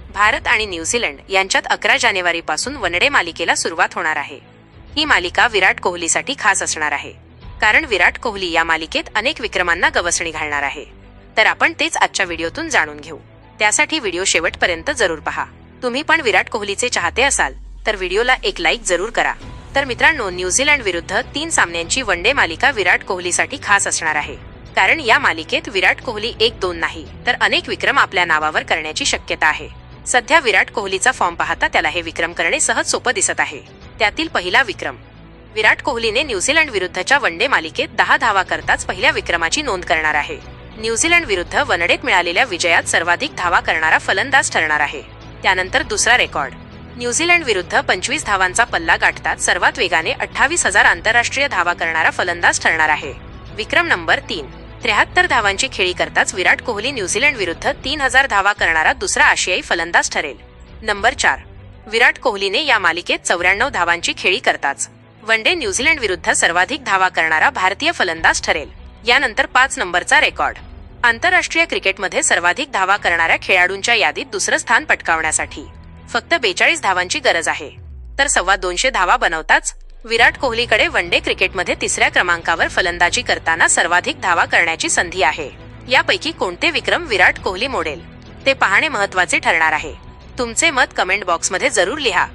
भारत आणि न्यूझीलंड यांच्यात 11 जानेवारीपासून वनडे मालिकेला सुरुवात होणार आहे. ही मालिका विराट कोहलीसाठी खास असणार आहे, कारण विराट कोहली या मालिकेत अनेक विक्रमांना गवसणी घालणार आहे. तर आपण तेच आजच्या व्हिडिओतून जाणून घेऊ. त्यासाठी व्हिडिओ शेवटपर्यंत जरूर पहा. तुम्ही पण विराट कोहलीचे चाहते असाल तर व्हिडिओला एक लाईक जरूर करा. तर मित्रांनो, न्यूझीलंड विरुद्ध 3 सामन्यांची वनडे मालिका विराट कोहलीसाठी खास असणार आहे, कारण या मालिकेत विराट कोहली 1-2 नाही तर अनेक विक्रम आपल्या नावावर करण्याची शक्यता आहे. सध्या विराट कोहलीचा फॉर्म पाहता त्याला हे विक्रम करणे सहज सोपं दिसत आहे. त्यातील पहिला विक्रम, विराट कोहलीने न्यूझीलंड विरुद्धच्या वनडे मालिकेत 10 धावा करताच पहिल्या विक्रमाची नोंद करणार आहे. न्यूझीलंड विरुद्ध वनडेत मिळालेल्या विजयात सर्वाधिक धावा करणारा फलंदाज ठरणार आहे. त्यानंतर दुसरा रेकॉर्ड, न्यूझीलंड विरुद्ध 25 धावांचा पल्ला गाठतात सर्वात वेगाने 28,000 आंतरराष्ट्रीय धावा करणारा फलंदाज ठरणार आहे. विक्रम नंबर 3, 73 धावांची खेळी करताच विराट कोहली न्यूझीलंड विरुद्ध 3000 धावा करणारा दुसरा आशियाई फलंदाज ठरेल. नंबर 4, विराट कोहलीने या मालिकेत 94 धावांची खेळी करताच वनडे न्यूझीलंड विरुद्ध सर्वाधिक धावा करणारा भारतीय फलंदाज ठरेल. यानंतर 5 नंबरचा रेकॉर्ड, आंतरराष्ट्रीय क्रिकेटमध्ये सर्वाधिक धावा करणाऱ्या खेळाडूंच्या यादीत दुसरं स्थान पटकावण्यासाठी फक्त 42 धावांची गरज आहे. तर 225 धावा बनवताच विराट कोहलीकडे वनडे क्रिकेटमध्ये 3ऱ्या क्रमांकावर फलंदाजी करताना सर्वाधिक धावा करण्याची संधी आहे. यापैकी कोणते विक्रम विराट कोहली मोडेल ते पाहणे महत्त्वाचे ठरणार आहे. तुमचे मत कमेंट बॉक्समध्ये जरूर लिहा.